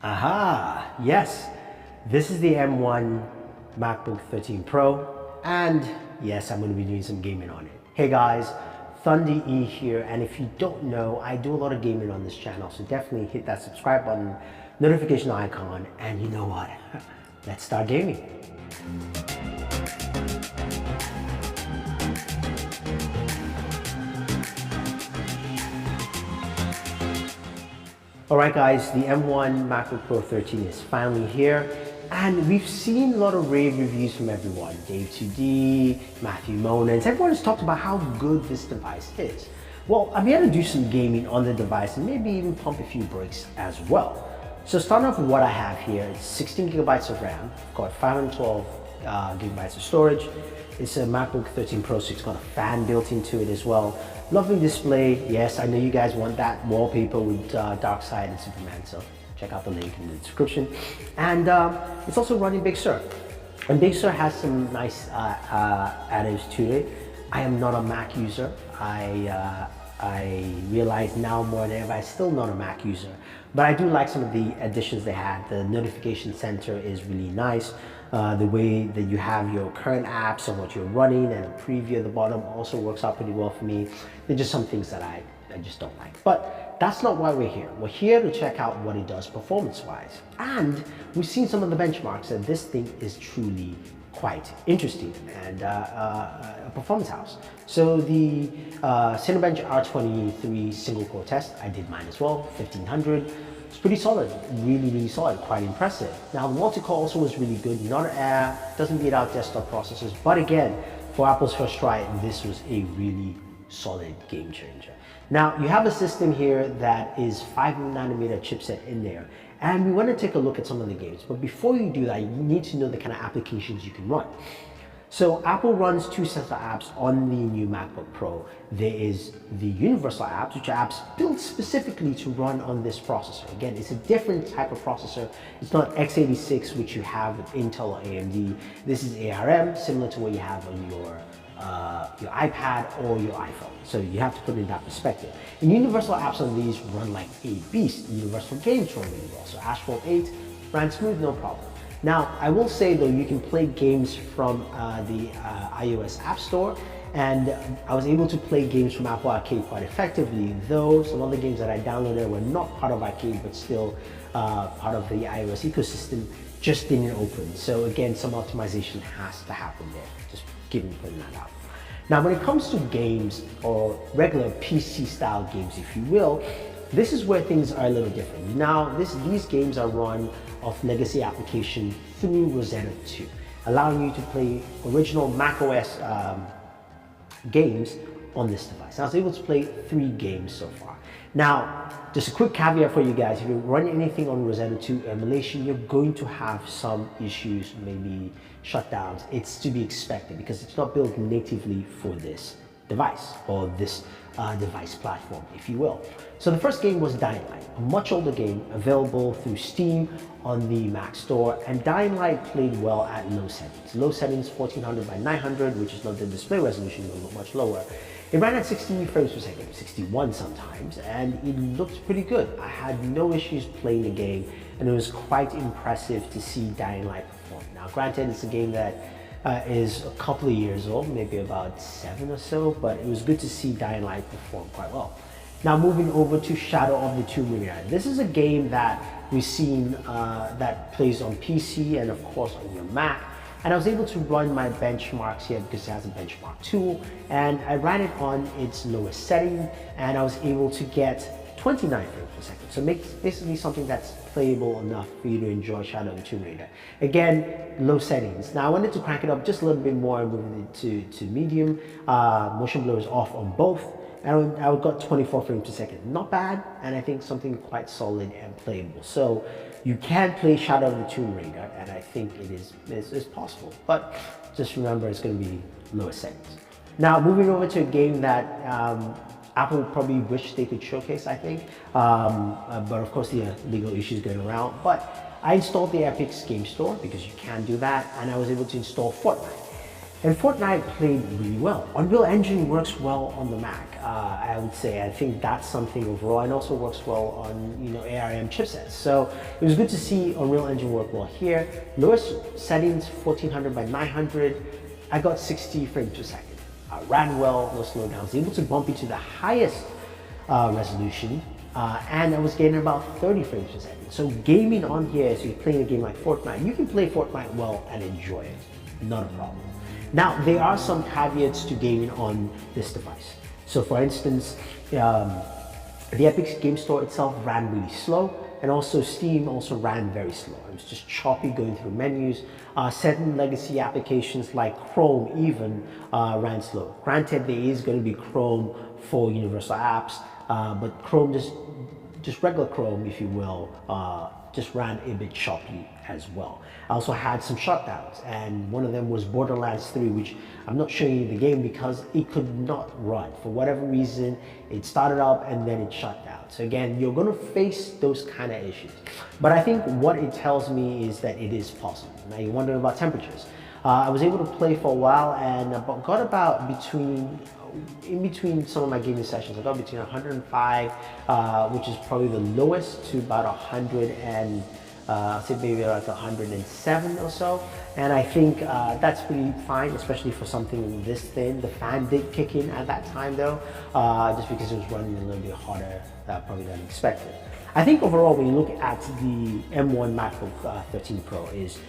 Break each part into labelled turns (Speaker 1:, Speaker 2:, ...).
Speaker 1: Aha, yes, this is the M1 MacBook 13 Pro, and yes, I'm going to be doing some gaming on it. Hey guys, Thunder E here, and if you don't know, I do a lot of gaming on this channel, so definitely hit that subscribe button, notification icon, and you know what? Let's start gaming. Alright guys, the M1 MacBook Pro 13 is finally here, and we've seen a lot of rave reviews from everyone. Dave2D, Matthew Monans, everyone has talked about how good this device is. Well, I'm here to do some gaming on the device and maybe even pump a few brakes as well. So starting off with what I have here, it's 16 gigabytes of RAM, I've got 512 gigabytes of storage. It's a MacBook 13 Pro, so it's got a fan built into it as well. Lovely display. Yes, I know you guys want that wallpaper with Darkseid and Superman, so check out the link in the description. And it's also running Big Sur. And Big Sur has some nice additives to it. I am not a Mac user. I realize now more than ever, I'm still not a Mac user. But I do like some of the additions they had. The notification center is really nice. The way that you have your current apps and what you're running, and a preview at the bottom also works out pretty well for me. There's just some things that I just don't like. But that's not why we're here. We're here to check out what it does performance-wise. And we've seen some of the benchmarks, and this thing is truly quite interesting and a performance house. So the Cinebench R23 single core test, I did mine as well, 1500. It's pretty solid, really solid, quite impressive. Now the multi-core also was really good, doesn't beat out desktop processors, but again, for Apple's first try, this was a really solid game changer. Now you have a system here that is 5nm chipset in there, and we want to take a look at some of the games. But before you do that, you need to know the kind of applications you can run. So Apple runs two sets of apps on the new MacBook Pro. There is the universal apps, which are apps built specifically to run on this processor. Again, it's a different type of processor. It's not x86, which you have with Intel or AMD. This is ARM, similar to what you have on your iPad or your iPhone. So you have to put it in that perspective. And universal apps on these run like a beast. Universal games run really well. So Asphalt 8 ran smooth, no problem. Now, I will say though, you can play games from the iOS App Store, and I was able to play games from Apple Arcade quite effectively, though some of the games that I downloaded were not part of Arcade, but still part of the iOS ecosystem, just didn't open. So again, some optimization has to happen there, just putting that out. Now, when it comes to games, or regular PC style games, if you will, this is where things are a little different. Now, these games are run off legacy application through Rosetta 2, allowing you to play original macOS games on this device. I was able to play 3 games so far. Now, just a quick caveat for you guys, if you run anything on Rosetta 2 emulation, you're going to have some issues, maybe shutdowns. It's to be expected because it's not built natively for this device, or this device platform, if you will. So the first game was Dying Light, a much older game available through Steam on the Mac Store, and Dying Light played well at low settings. Low settings, 1400 by 900, which is not the display resolution, but much lower. It ran at 60 frames per second, 61 sometimes, and it looked pretty good. I had no issues playing the game, and it was quite impressive to see Dying Light perform. Now granted, it's a game that is a couple of years old, maybe about 7 or so, but it was good to see Dying Light perform quite well. Now moving over to Shadow of the Tomb Raider. This is a game that we've seen that plays on PC and of course on your Mac. And I was able to run my benchmarks here because it has a benchmark tool, and I ran it on its lowest setting, and I was able to get 29 frames per second. So makes basically something that's playable enough for you to enjoy Shadow of the Tomb Raider. Again, low settings. Now I wanted to crank it up just a little bit more, moving it to medium. Motion blur is off on both, and I got 24 frames per second. Not bad, and I think something quite solid and playable. So you can play Shadow of the Tomb Raider, and I think it is possible. But just remember, it's going to be lower settings. Now moving over to a game that Apple probably wish they could showcase, I think, but of course the legal issues going around. But I installed the Epic's Game Store because you can do that, and I was able to install Fortnite. And Fortnite played really well. Unreal Engine works well on the Mac. I would say. I think that's something overall, and also works well on ARM chipsets. So it was good to see Unreal Engine work well here. Lowest settings 1400 by 900. I got 60 frames per second. Ran well, no slowdowns. Able to bump into the highest resolution, and I was getting about 30 frames per second. So gaming on here, so you're playing a game like Fortnite, you can play Fortnite well and enjoy it. Not a problem. Now, there are some caveats to gaming on this device. So for instance, the Epic Game Store itself ran really slow, and also Steam also ran very slow. It was just choppy going through menus. Certain legacy applications like Chrome even ran slow. Granted, there is going to be Chrome for universal apps, but Chrome, just regular Chrome, if you will, just ran a bit choppy as well. I also had some shutdowns, and one of them was Borderlands 3, which I'm not showing you the game because it could not run. For whatever reason, it started up and then it shut down. So again, you're gonna face those kind of issues. But I think what it tells me is that it is possible. Now you're wondering about temperatures. I was able to play for a while and got about in between some of my gaming sessions, I got between 105, which is probably the lowest, to about 100 and I'll say maybe like 107 or so. And I think that's pretty fine, especially for something this thin. The fan did kick in at that time though, just because it was running a little bit harder probably than expected. I think overall, when you look at the M1 MacBook 13 Pro, is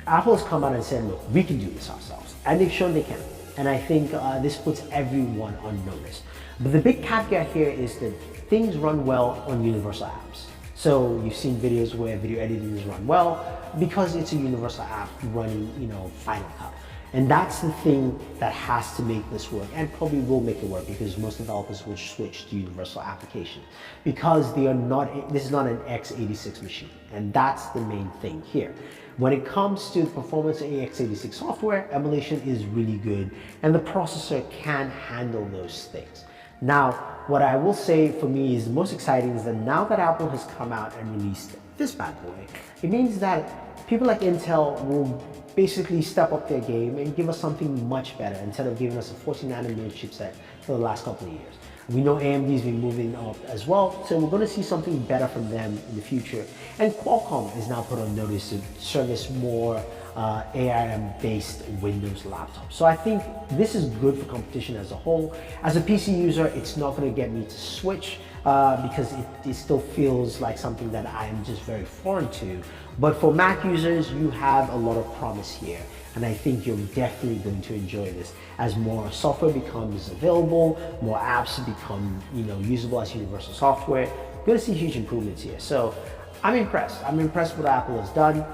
Speaker 1: Apple has come out and said, look, we can do this ourselves. And they've shown they can. And I think this puts everyone on notice. But the big caveat here is that things run well on universal apps. So you've seen videos where video editing is run well because it's a universal app running, Final Cut. And that's the thing that has to make this work, and probably will make it work, because most developers will switch to universal application because they are not. This is not an x86 machine, and that's the main thing here. When it comes to the performance of x86 software, emulation is really good, and the processor can handle those things. Now, what I will say for me is the most exciting is that now that Apple has come out and released this bad boy, it means that people like Intel will basically step up their game and give us something much better instead of giving us a 14nm chipset for the last couple of years. We know AMD's been moving up as well, so we're going to see something better from them in the future. And Qualcomm is now put on notice to service more ARM-based Windows laptops. So I think this is good for competition as a whole. As a PC user, it's not going to get me to switch because it still feels like something that I am just very foreign to. But for Mac users, you have a lot of promise here. And I think you're definitely going to enjoy this as more software becomes available, more apps become usable as universal software. You're going to see huge improvements here. So I'm impressed. I'm impressed with what Apple has done,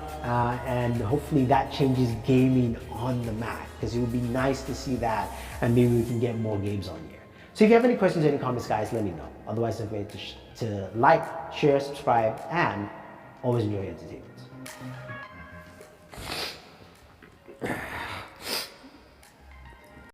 Speaker 1: and hopefully that changes gaming on the Mac, because it would be nice to see that, and maybe we can get more games on here. So if you have any questions or any comments, guys, let me know. Otherwise, don't forget to like, share, subscribe, and always enjoy your entertainment.